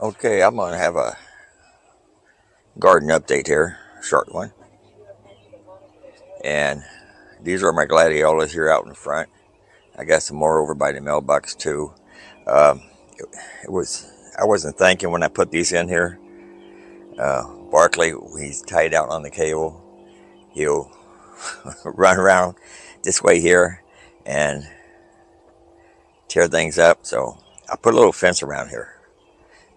Okay, I'm going to have a garden update here, short one. And these are my gladiolas here out in front. I got some more over by the mailbox too. Um, I wasn't thinking when I put these in here. Barkley, he's tied out on the cable. He'll run around this way here and tear things up. So I put a little fence around here.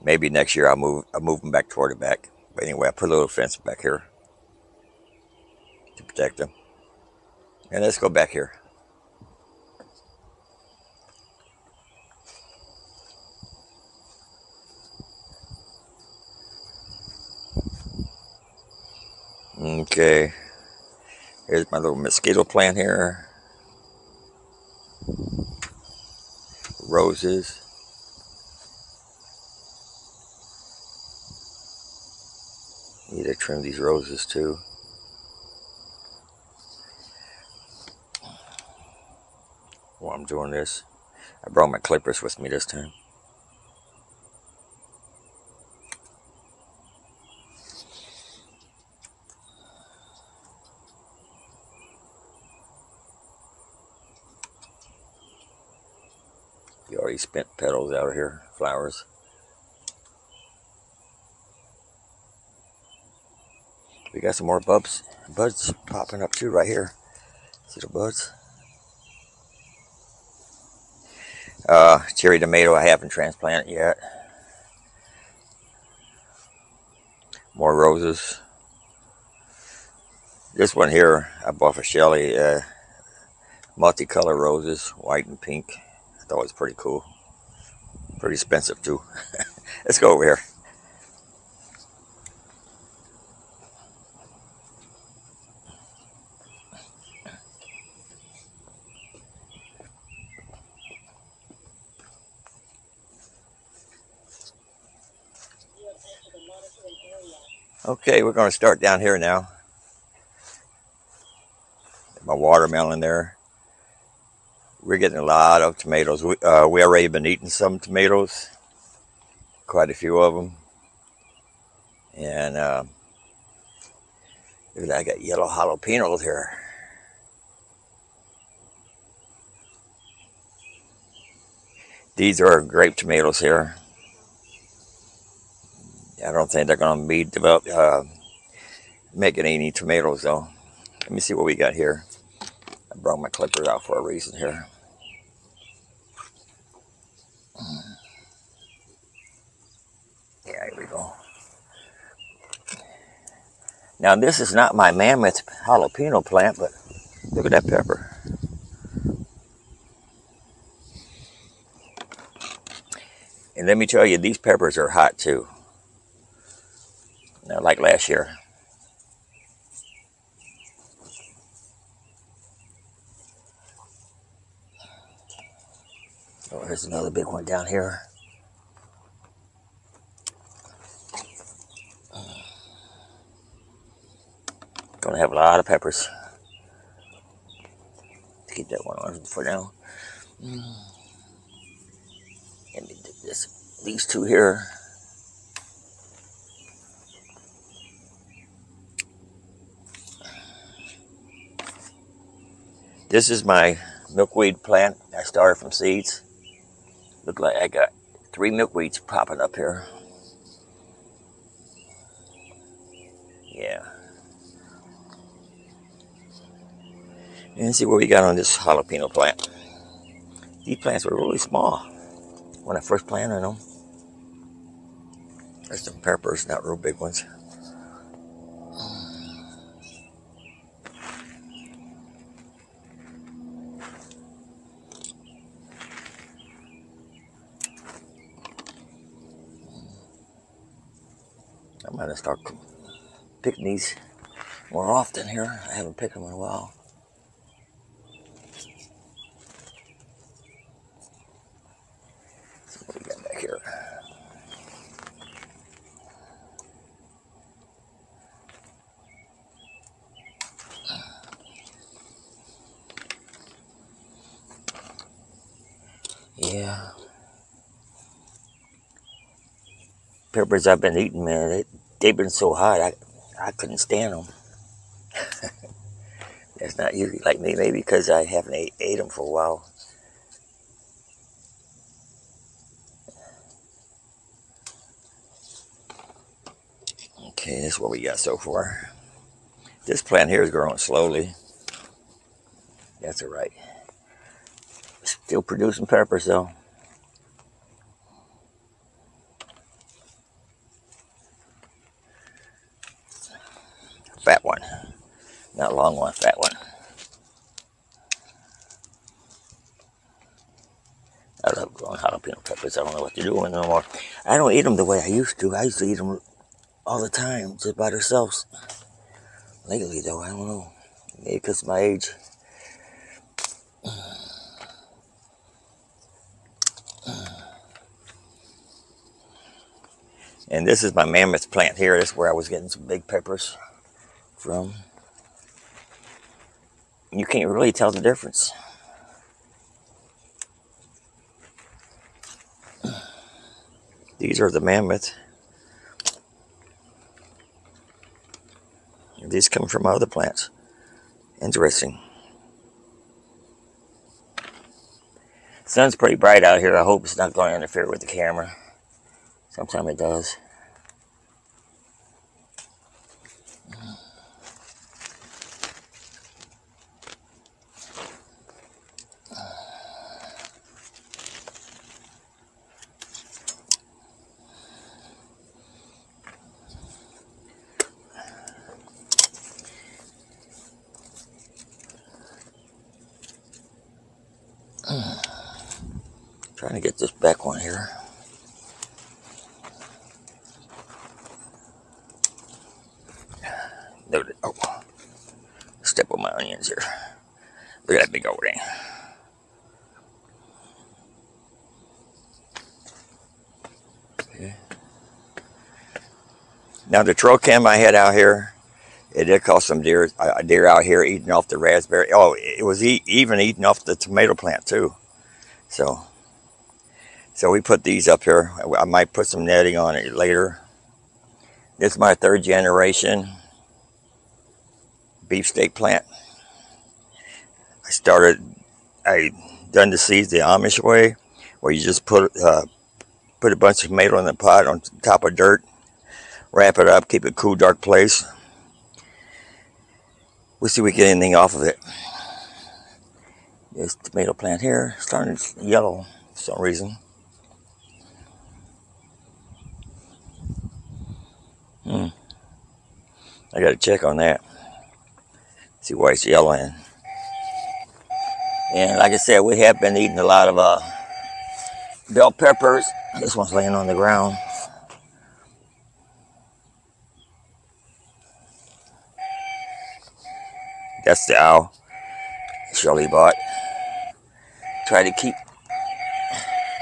Maybe next year I'll move them back toward the back. But anyway, I put a little fence back here to protect them. And let's go back here. Okay, here's my little mosquito plant here. Roses. Need to trim these roses too. While I'm doing this, I brought my clippers with me this time. You already spent petals out of here, flowers. We got some more buds popping up too right here. See the buds? Cherry tomato I haven't transplanted yet. More roses. This one here I bought for Shelly. Multicolor roses, white and pink. I thought it was pretty cool. Pretty expensive too. Let's go over here. Okay, we're going to start down here now. My watermelon there. We're getting a lot of tomatoes. We already been eating some tomatoes. Quite a few of them. And I got yellow jalapenos here. These are grape tomatoes here. I don't think they're going to be making any tomatoes though. Let me see what we got here. I brought my clippers out for a reason here. Yeah, here we go. Now this is not my mammoth jalapeno plant, but look at that pepper. And let me tell you, these peppers are hot too. Not like last year. Oh, here's another big one down here. Gonna have a lot of peppers. Keep that one on for now. And these two here. This is my milkweed plant. I started from seeds. Look like I got 3 milkweeds popping up here. Yeah. And see what we got on this jalapeno plant. These plants were really small when I first planted them. There's some peppers, not real big ones. I'm gonna start picking these more often here. I haven't picked them in a while. So what we got back here? Yeah. peppers I've been eating, man, they've been so hot, I couldn't stand them. That's not usually like me, maybe because I haven't ate them for a while. Okay, that's what we got so far. This plant here is growing slowly. That's all right. Still producing peppers though. Fat one. Not a long one, fat one. I love growing jalapeno peppers. I don't know what to do with them no more. I don't eat them the way I used to. I used to eat them all the time, just by themselves. Lately though, I don't know. Maybe because of my age. And this is my mammoth plant here. This is where I was getting some big peppers from. You can't really tell the difference. These are the mammoth. These come from other plants. Interesting. Sun's pretty bright out here. I hope it's not going to interfere with the camera. Sometimes it does. Trying to get this back one here. Oh, step on my onions here. Look at that big old thing. Okay. Now the trail cam I had out here, it did cause some deer out here eating off the raspberry. Oh, it was even eating off the tomato plant too. So we put these up here. I might put some netting on it later. This is my 3rd generation beefsteak plant. I done the seeds the Amish way, where you just put a bunch of tomato in the pot on top of dirt, wrap it up, keep it cool, dark place. We'll see if we get anything off of it. This tomato plant here, starting yellow for some reason. I got to check on that. See why it's yellowing. And like I said, we have been eating a lot of bell peppers. This one's laying on the ground. That's the owl Shelly bought. Try to keep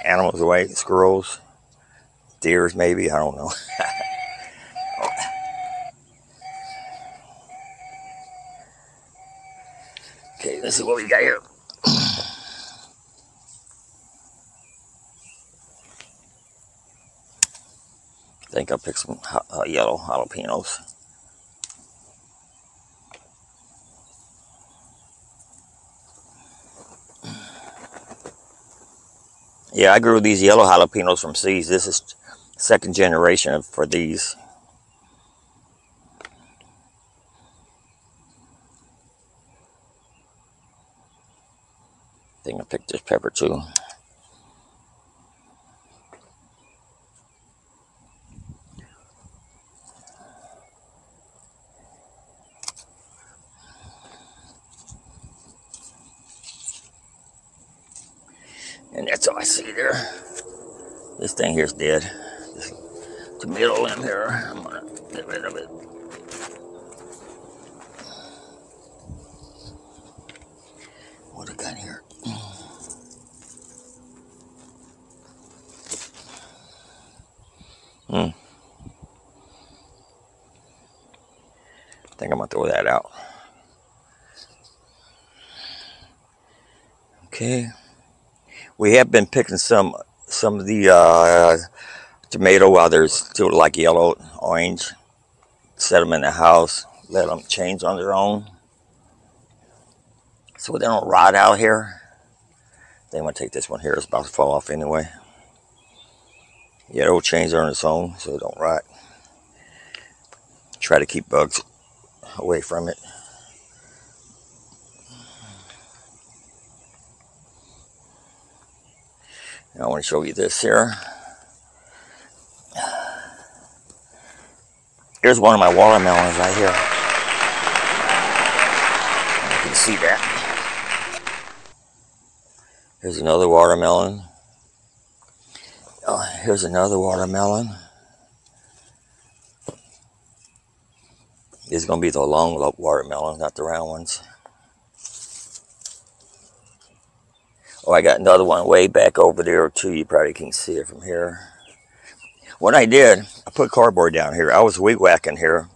animals away, squirrels, deers maybe, I don't know. Okay, let's see what we got here. I think I'll pick some yellow jalapenos. Yeah, I grew these yellow jalapenos from seeds. This is 2nd generation for these. I think I picked this pepper too. And that's all I see there. This thing here's dead. This tomato limb here, I'm gonna get rid of it. What I got here? I think I'm gonna throw that out. Okay. We have been picking some of the tomato while there's still like yellow, orange. Set them in the house, let them change on their own so they don't rot out here. They want to take this one here, it's about to fall off anyway. Yeah, it'll change on its own so it don't rot. Try to keep bugs away from it. I want to show you this here. Here's one of my watermelons right here. You can see that. Here's another watermelon. Oh, here's another watermelon. These are going to be the long watermelons, not the round ones. Oh, I got another one way back over there too. You probably can see it from here. What I did, I put cardboard down here. I was weed whacking here,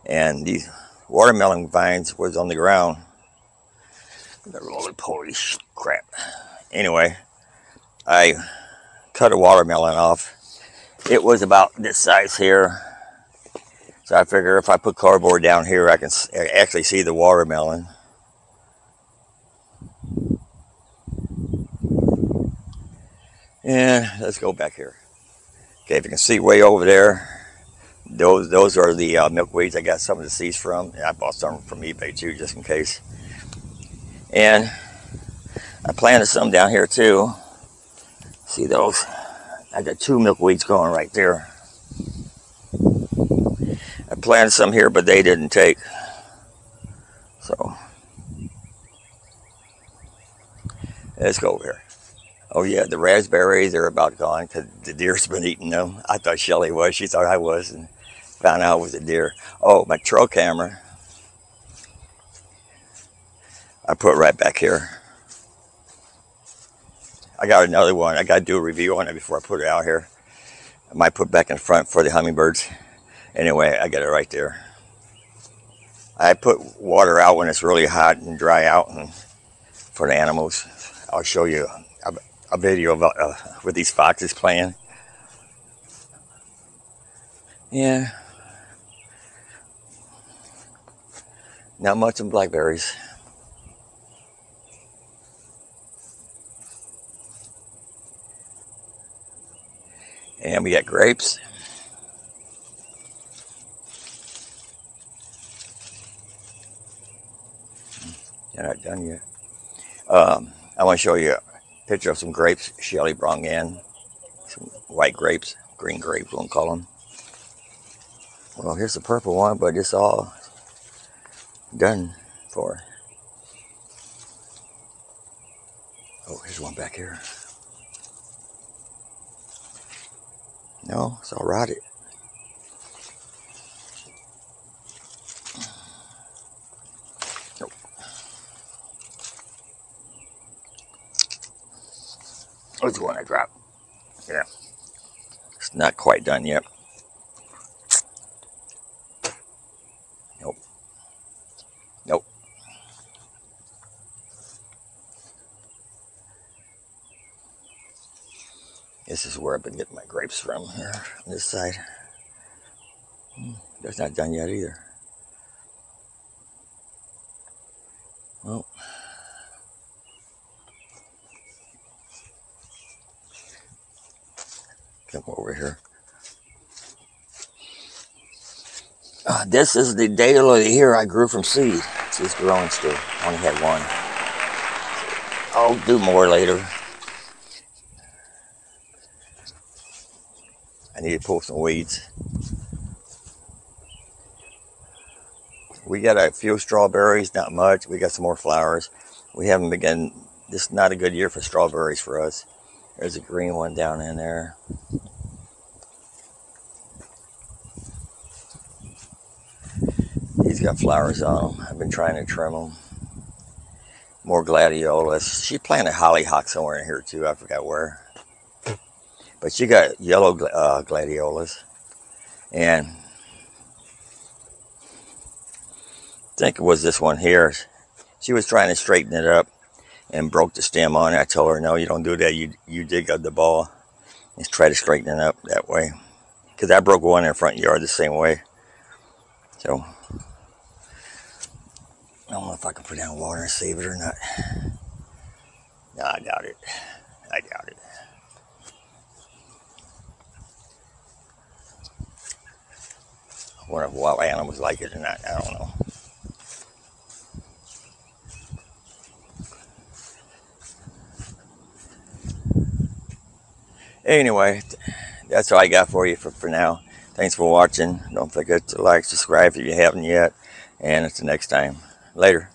and these watermelon vines was on the ground. Holy crap. Anyway, I cut a watermelon off. It was about this size here. So I figure if I put cardboard down here, I can actually see the watermelon. And let's go back here. Okay, if you can see way over there, those are the milkweeds I got some of the seeds from. I bought some from eBay too, just in case. And I planted some down here too. See those? I got 2 milkweeds going right there. I planted some here, but they didn't take. So let's go over here. Oh yeah, the raspberries, they're about gone because the deer's been eating them. I thought Shelly was. She thought I was, and found out it was a deer. Oh, my trail camera, I put right back here. I got another one. I got to do a review on it before I put it out here. I might put it back in front for the hummingbirds. Anyway, I got it right there. I put water out when it's really hot and dry out, and for the animals. I'll show you a video of with these foxes playing. Yeah, not much in blackberries. And we got grapes. They're not done yet. I want to show you a picture of some grapes Shelly brought in. Some white grapes, green grapes, we'll call them. Well, here's the purple one, but it's all done for. Oh, here's one back here. No, it's all rotted. Nope. What's the one I dropped? Yeah. It's not quite done yet. Nope. Nope. This is where I've been getting my grapes from here on this side. That's not done yet either. Well, come over here. This is the daily here I grew from seed. It's just growing still. Only had one. I'll do more later. I need to pull some weeds. We got a few strawberries, not much. We got some more flowers. We haven't begun. This is not a good year for strawberries for us. There's a green one down in there. These got flowers on them. I've been trying to trim them. More gladiolas. She planted hollyhock somewhere in here too. I forgot where. But she got yellow gladiolas. And I think it was this one here. She was trying to straighten it up and broke the stem on it. I told her, no, you don't do that. You dig up the ball. Just try to straighten it up that way. Because I broke one in the front yard the same way. So, I don't know if I can put down water and save it or not. No, I doubt it. I doubt it. I wonder if wild animals like it or not. I don't know. Anyway, that's all I got for you for now. Thanks for watching. Don't forget to like, subscribe if you haven't yet. And until next time. Later.